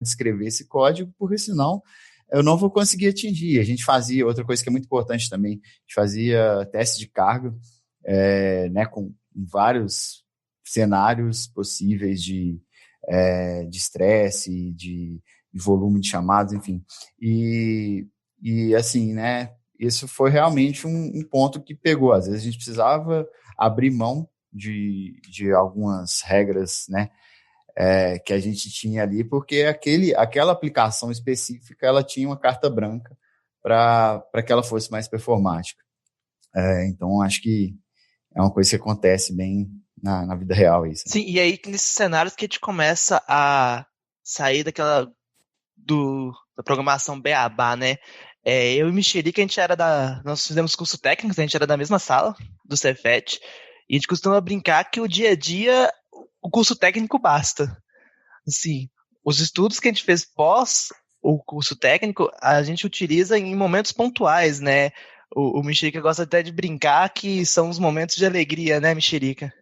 escrever esse código, porque senão eu não vou conseguir atingir. A gente fazia, outra coisa que é muito importante também, a gente fazia teste de carga, né, com vários cenários possíveis de estresse, de volume de chamadas, enfim. E assim, né, isso foi realmente um ponto que pegou. Às vezes a gente precisava abrir mão de algumas regras, né, que a gente tinha ali, porque aquela aplicação específica ela tinha uma carta branca para que ela fosse mais performática. Então, acho que é uma coisa que acontece bem na vida real isso. Sim, e aí nesses cenários que a gente começa a sair da programação beabá, né? Eu e Mexerica, nós fizemos curso técnico, a gente era da mesma sala do Cefet, e a gente costuma brincar que o dia a dia, o curso técnico basta. Assim, os estudos que a gente fez pós o curso técnico, a gente utiliza em momentos pontuais, né? O Mexerica gosta até de brincar que são os momentos de alegria, né, Mexerica?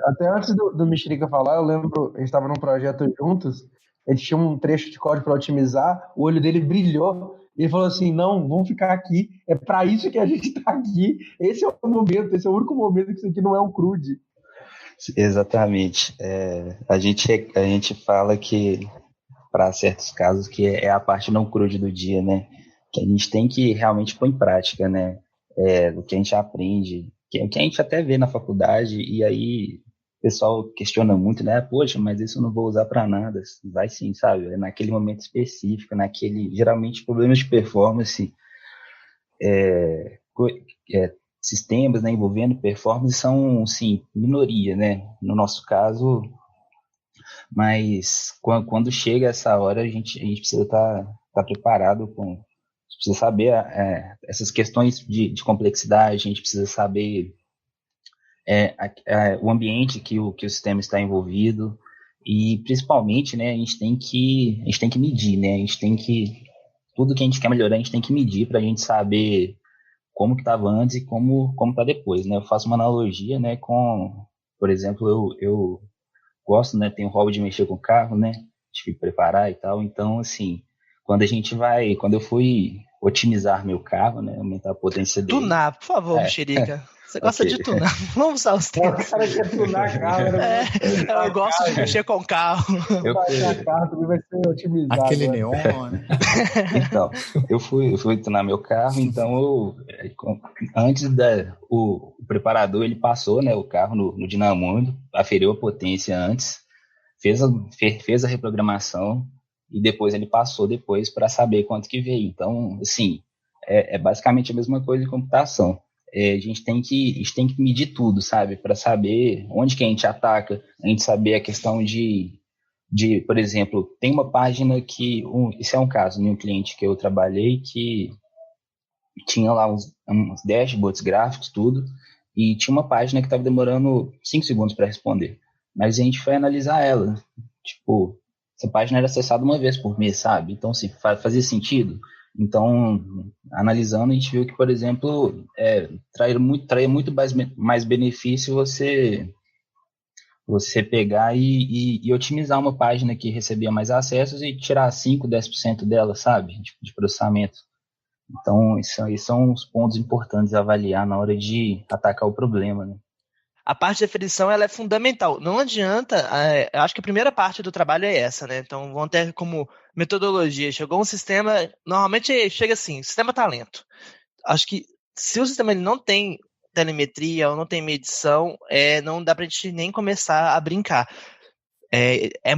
Até antes do Mexerica falar, eu lembro, a gente estava num projeto juntos, a gente tinha um trecho de código para otimizar, o olho dele brilhou, e ele falou assim, não, vamos ficar aqui, é para isso que a gente está aqui, esse é o momento, esse é o único momento que isso aqui não é um CRUD. Exatamente. A gente fala que, para certos casos, que é a parte não CRUD do dia, né? Que a gente tem que realmente pôr em prática, né? O que a gente aprende, o que a gente até vê na faculdade, e aí o pessoal questiona muito, né? Poxa, mas isso eu não vou usar para nada. Vai sim, sabe? É naquele momento específico, geralmente problemas de performance, é, sistemas, né, envolvendo performance são, sim, minoria, né? No nosso caso, mas quando chega essa hora, a gente precisa estar preparado precisa saber essas questões de complexidade, a gente precisa saber o ambiente que o sistema está envolvido e, principalmente, né, a gente tem que medir, né? Tudo que a gente quer melhorar, a gente tem que medir para a gente saber como que estava antes e como está depois, né? Eu faço uma analogia, né, por exemplo, eu gosto, né, tenho o hobby de mexer com carro, né, de preparar e tal, então, assim, quando eu fui otimizar meu carro, né, aumentar a potência dele. Tunar, por favor, Mexerica. Você gosta Okay. de tunar. Vamos usar os termos. O cara quer tunar carro, né? Eu gosto de mexer com carro. Baixar carro vai ser otimizado. Aquele neon, né? Então, eu fui tunar meu carro, então antes o preparador, ele passou, né, o carro no dinamômetro, aferiu a potência antes, fez a reprogramação e depois ele passou para saber quanto que veio. Então, assim, é basicamente a mesma coisa em computação. A gente tem que medir tudo, sabe? Para saber onde que a gente ataca, a gente saber a questão por exemplo, tem uma página isso é um caso, um cliente que eu trabalhei que tinha lá uns dashboards gráficos, tudo, e tinha uma página que estava demorando 5 segundos para responder. Mas a gente foi analisar ela. Tipo, essa página era acessada uma vez por mês, sabe? Então, assim, fazia sentido. Então, analisando, a gente viu que, por exemplo, traria muito mais benefício você pegar e otimizar uma página que recebia mais acessos e tirar 5, 10% dela, sabe? De processamento. Então, esses são os pontos importantes a avaliar na hora de atacar o problema, né? A parte de definição ela é fundamental. Não adianta, eu acho que a primeira parte do trabalho é essa, né? Então, vamos ter como metodologia. Chegou um sistema, normalmente chega assim, sistema tá lento. Acho que se o sistema ele não tem telemetria ou não tem medição, não dá pra gente nem começar a brincar. É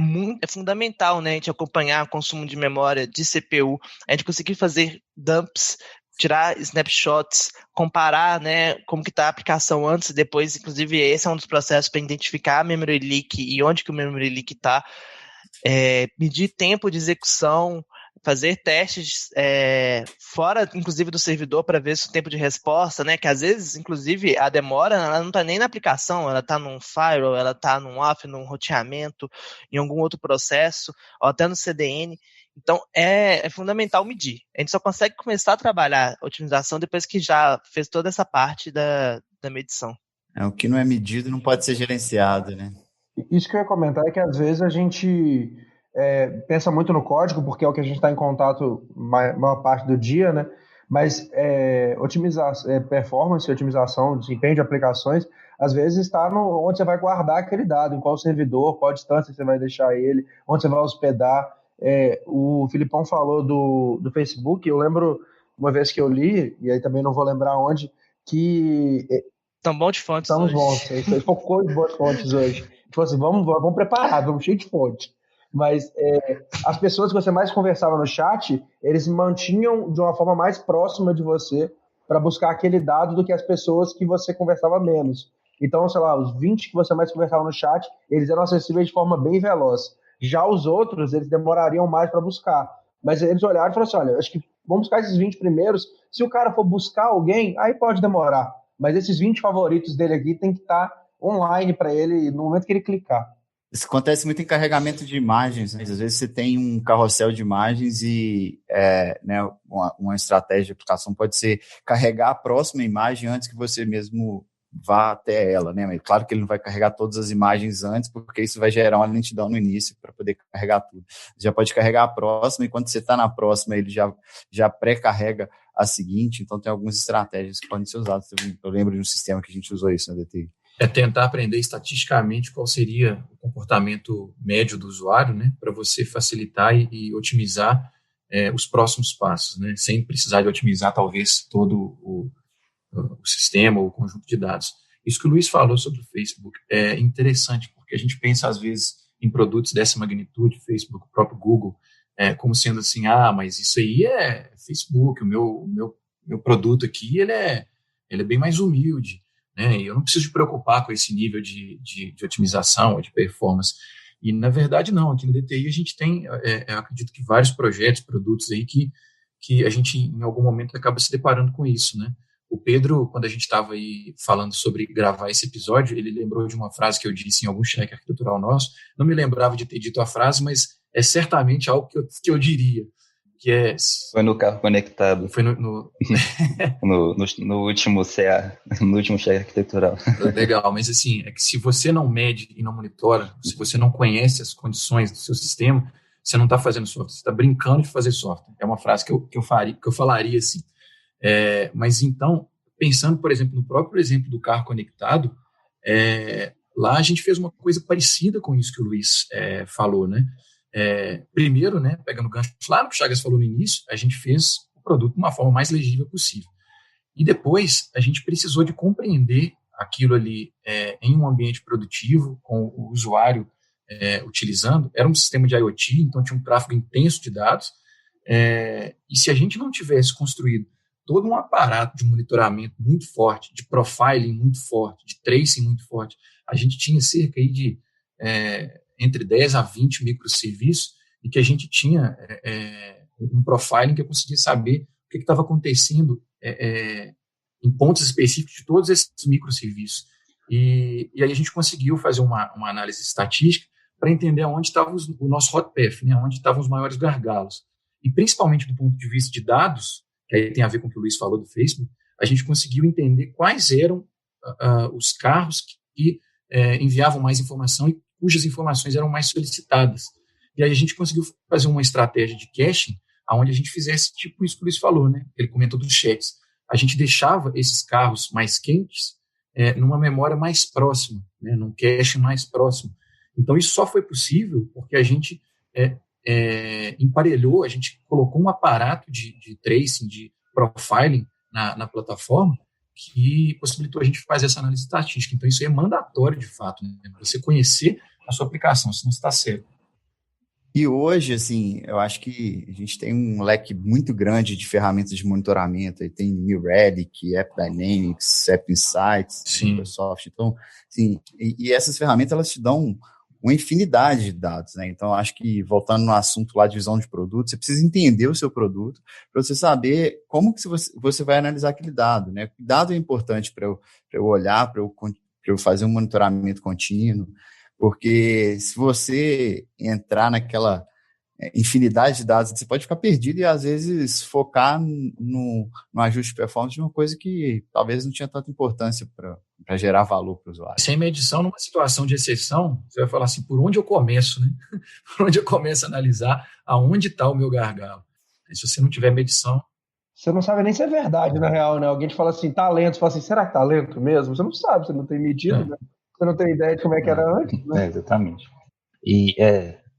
fundamental, né, a gente acompanhar o consumo de memória, de CPU, a gente conseguir fazer dumps, tirar snapshots, comparar, né, como que está a aplicação antes e depois, inclusive esse é um dos processos para identificar a memory leak e onde que o memory leak está, medir tempo de execução, fazer testes fora, inclusive, do servidor para ver se o tempo de resposta, né? Que às vezes, inclusive, a demora ela não está nem na aplicação, ela está num firewall, ela está num off, num roteamento, em algum outro processo, ou até no CDN. Então, é fundamental medir. A gente só consegue começar a trabalhar a otimização depois que já fez toda essa parte da medição. O que não é medido não pode ser gerenciado, né? Isso que eu ia comentar é que às vezes a gente pensa muito no código, porque é o que a gente está em contato maior parte do dia, né? Mas performance, otimização, desempenho de aplicações, às vezes está onde você vai guardar aquele dado, em qual servidor, qual distância você vai deixar ele, onde você vai hospedar. O Filipão falou do Facebook, eu lembro uma vez que eu li, e aí também não vou lembrar onde, que... Estão bons de fontes Estamos hoje. bons, a gente focou de boas fontes hoje. Tipo assim, vamos preparar, vamos cheio de fonte. Mas as pessoas que você mais conversava no chat, eles mantinham de uma forma mais próxima de você para buscar aquele dado do que as pessoas que você conversava menos. Então, sei lá, os 20 que você mais conversava no chat, eles eram acessíveis de forma bem veloz. Já os outros, eles demorariam mais para buscar. Mas eles olharam e falaram assim, olha, acho que vamos buscar esses 20 primeiros. Se o cara for buscar alguém, aí pode demorar. Mas esses 20 favoritos dele aqui tem que estar online para ele no momento que ele clicar. Isso acontece muito em carregamento de imagens, né? Às vezes você tem um carrossel de imagens e né, uma estratégia de aplicação pode ser carregar a próxima imagem antes que você mesmo vá até ela, né? Mas claro que ele não vai carregar todas as imagens antes, porque isso vai gerar uma lentidão no início para poder carregar tudo. Já pode carregar a próxima e quando você está na próxima, ele já pré-carrega a seguinte, então tem algumas estratégias que podem ser usadas. Eu lembro de um sistema que a gente usou isso na DTI. Tentar aprender estatisticamente qual seria o comportamento médio do usuário, né, para você facilitar e otimizar os próximos passos, né, sem precisar de otimizar talvez todo o sistema ou o conjunto de dados. Isso que o Luiz falou sobre o Facebook é interessante, porque a gente pensa às vezes em produtos dessa magnitude, Facebook, o próprio Google, como sendo assim, mas isso aí é Facebook, o meu produto aqui ele é bem mais humilde. Né, e eu não preciso me preocupar com esse nível de otimização ou de performance. E, na verdade, não. Aqui no DTI a gente tem, eu acredito que vários projetos, produtos aí que a gente, em algum momento, acaba se deparando com isso. Né? O Pedro, quando a gente estava aí falando sobre gravar esse episódio, ele lembrou de uma frase que eu disse em algum check arquitetural nosso. Não me lembrava de ter dito a frase, mas é certamente algo que eu diria. Que foi no carro conectado. Foi no último CA, no último check arquitetural. Legal, mas assim, é que se você não mede e não monitora, se você não conhece as condições do seu sistema, você não está fazendo software, você está brincando de fazer software. É uma frase que eu falaria assim. Mas então, pensando, por exemplo, no próprio exemplo do carro conectado, lá a gente fez uma coisa parecida com isso que o Luiz falou, né? Primeiro, né, pegando o gancho lá no que o Chagas falou no início, a gente fez o produto de uma forma mais legível possível. E depois, a gente precisou de compreender aquilo ali em um ambiente produtivo, com o usuário utilizando. Era um sistema de IoT, então tinha um tráfego intenso de dados. E se a gente não tivesse construído todo um aparato de monitoramento muito forte, de profiling muito forte, de tracing muito forte, a gente tinha cerca aí de entre 10 a 20 microserviços, e que a gente tinha um profiling que eu conseguia saber o que estava acontecendo em pontos específicos de todos esses microserviços. E aí a gente conseguiu fazer uma análise estatística para entender onde estava o nosso hot path, né, onde estavam os maiores gargalos. E principalmente do ponto de vista de dados, que aí tem a ver com o que o Luiz falou do Facebook, a gente conseguiu entender quais eram os carros que enviavam mais informação e cujas informações eram mais solicitadas. E aí a gente conseguiu fazer uma estratégia de caching, onde a gente fizesse tipo isso que o Luiz falou, né? Ele comentou dos chats. A gente deixava esses carros mais quentes numa memória mais próxima, né? Num cache mais próximo. Então isso só foi possível porque a gente emparelhou, a gente colocou um aparato de tracing, de profiling na plataforma, que possibilitou a gente fazer essa análise estatística. Então, isso é mandatório, de fato, né? Você conhecer a sua aplicação, senão você está cego. E hoje, assim, eu acho que a gente tem um leque muito grande de ferramentas de monitoramento. Aí tem New Relic, App Dynamics, App Insights, Microsoft. Então, assim, e essas ferramentas, elas te dão uma infinidade de dados, né? Então, acho que, voltando no assunto lá de visão de produto, você precisa entender o seu produto para você saber como que você vai analisar aquele dado, né? Que dado é importante para eu olhar, para eu fazer um monitoramento contínuo, porque se você entrar naquela infinidade de dados, você pode ficar perdido e, às vezes, focar no ajuste de performance de uma coisa que talvez não tinha tanta importância para gerar valor para o usuário. Sem medição, numa situação de exceção, você vai falar assim, por onde eu começo, né? Por onde eu começo a analisar aonde está o meu gargalo. E se você não tiver medição... Você não sabe nem se é verdade, na real, né? Alguém te fala assim, talento, você fala assim, será que talento mesmo? Você não sabe, você não tem medido, né? Você não tem ideia de como é que era antes, né? Exatamente. E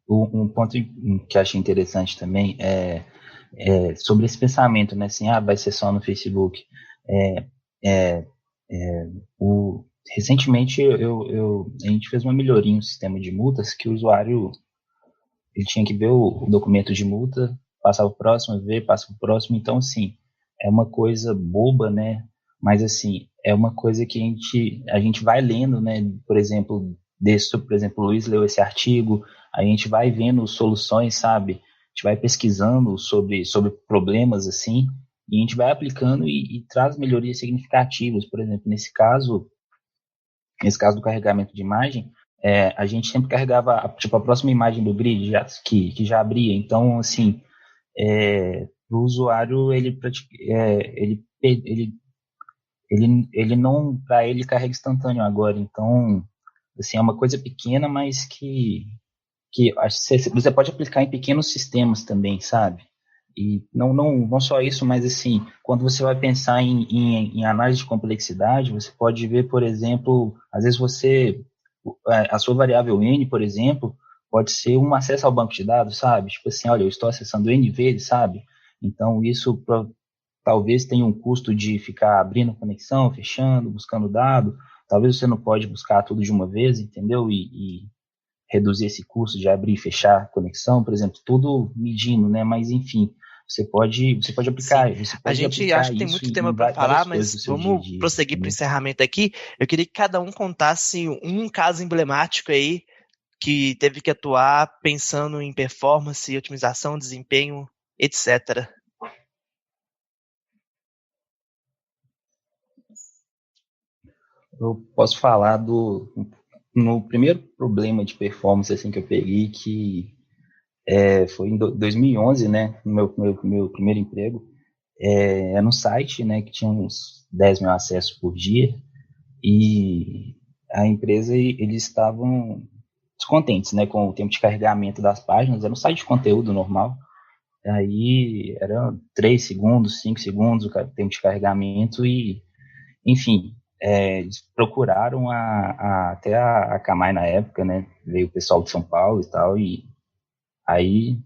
um ponto que eu achei interessante também é sobre esse pensamento, né? Assim, vai ser só no Facebook. Recentemente a gente fez uma melhoria no sistema de multas que o usuário ele tinha que ver o documento de multa, passar o próximo, passa o próximo. Então, assim, é uma coisa boba, né? Mas, assim, é uma coisa que a gente vai lendo, né? Por exemplo, o Luiz leu esse artigo, a gente vai vendo soluções, sabe? A gente vai pesquisando sobre problemas, assim, e a gente vai aplicando e traz melhorias significativas. Por exemplo, nesse caso do carregamento de imagem, a gente sempre carregava a próxima imagem do grid que já abria. Então, assim, o usuário ele não, para ele carrega instantâneo agora. Então, assim, é uma coisa pequena, mas que você pode aplicar em pequenos sistemas também, sabe? E não só isso, mas assim, quando você vai pensar em análise de complexidade, você pode ver, por exemplo, às vezes a sua variável N, por exemplo, pode ser um acesso ao banco de dados, sabe? Tipo assim, olha, eu estou acessando N vezes, sabe? Então, isso talvez tenha um custo de ficar abrindo conexão, fechando, buscando dado. Talvez você não pode buscar tudo de uma vez, entendeu? E reduzir esse custo de abrir e fechar a conexão, por exemplo, tudo medindo, né? Mas, enfim, você pode aplicar. Você pode a gente acha que tem muito tema para falar, mas vamos prosseguir para o encerramento aqui. Eu queria que cada um contasse um caso emblemático aí que teve que atuar pensando em performance, otimização, desempenho, etc. Eu posso falar no primeiro problema de performance assim que eu peguei, que foi em 2011, né, no meu primeiro emprego. Era um site, né, que tinha uns 10 mil acessos por dia, e a empresa, eles estavam descontentes, né, com o tempo de carregamento das páginas. Era um site de conteúdo normal, aí era 3 segundos, 5 segundos o tempo de carregamento, e, enfim, eles procuraram até a Camai na época, né, veio o pessoal de São Paulo e tal, e aí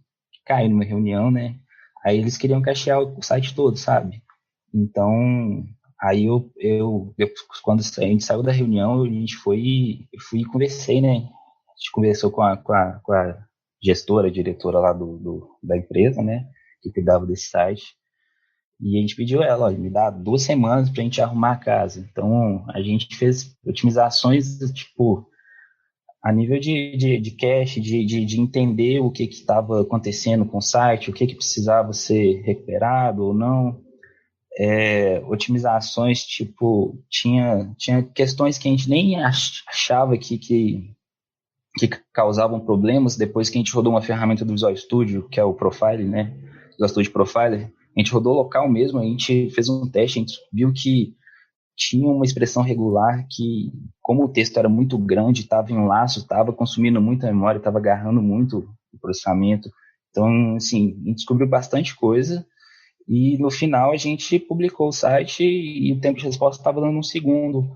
caiu numa reunião, né, aí eles queriam cachear o site todo, sabe? Então, aí quando a gente saiu da reunião, eu fui e conversei, né? A gente conversou com a gestora, a diretora lá da empresa, né? Que cuidava desse site. E a gente pediu ela, olha, me dá 2 semanas pra gente arrumar a casa. Então, a gente fez otimizações, tipo, a nível de cache, de entender o que estava acontecendo com o site, o que precisava ser recuperado ou não. Otimizações, tipo, tinha questões que a gente nem achava que causavam problemas. Depois que a gente rodou uma ferramenta do Visual Studio, que é o Profiler, né? Visual Studio Profiler, a gente rodou local mesmo, a gente fez um teste, a gente viu que tinha uma expressão regular que, como o texto era muito grande, estava em um laço, estava consumindo muita memória, estava agarrando muito o processamento. Então, assim, a gente descobriu bastante coisa. E no final a gente publicou o site e o tempo de resposta estava dando 1 segundo,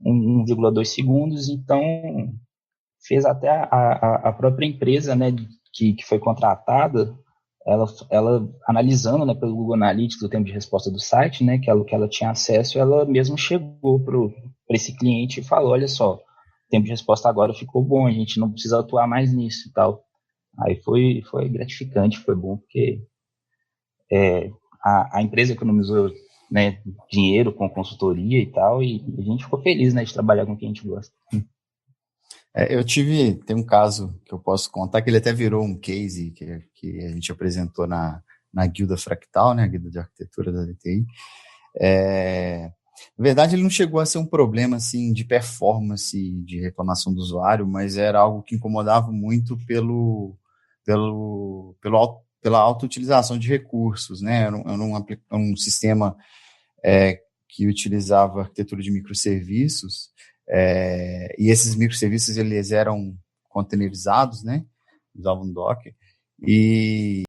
1,2 segundos. Então fez até a própria empresa, né, que foi contratada, ela analisando, né, pelo Google Analytics o tempo de resposta do site, né, que ela tinha acesso, ela mesmo chegou para esse cliente e falou, olha só, o tempo de resposta agora ficou bom, a gente não precisa atuar mais nisso e tal. Aí foi gratificante, foi bom, porque a empresa economizou, né, dinheiro com consultoria e tal, e a gente ficou feliz, né, de trabalhar com quem a gente gosta. Tem um caso que eu posso contar, que ele até virou um case que a gente apresentou na Guilda Fractal, né, a Guilda de Arquitetura da DTI. Na verdade, ele não chegou a ser um problema assim, de performance, de reclamação do usuário, mas era algo que incomodava muito pela auto-utilização de recursos, né? Era um sistema que utilizava arquitetura de microserviços, e esses microserviços eles eram containerizados, né? Usavam Docker, e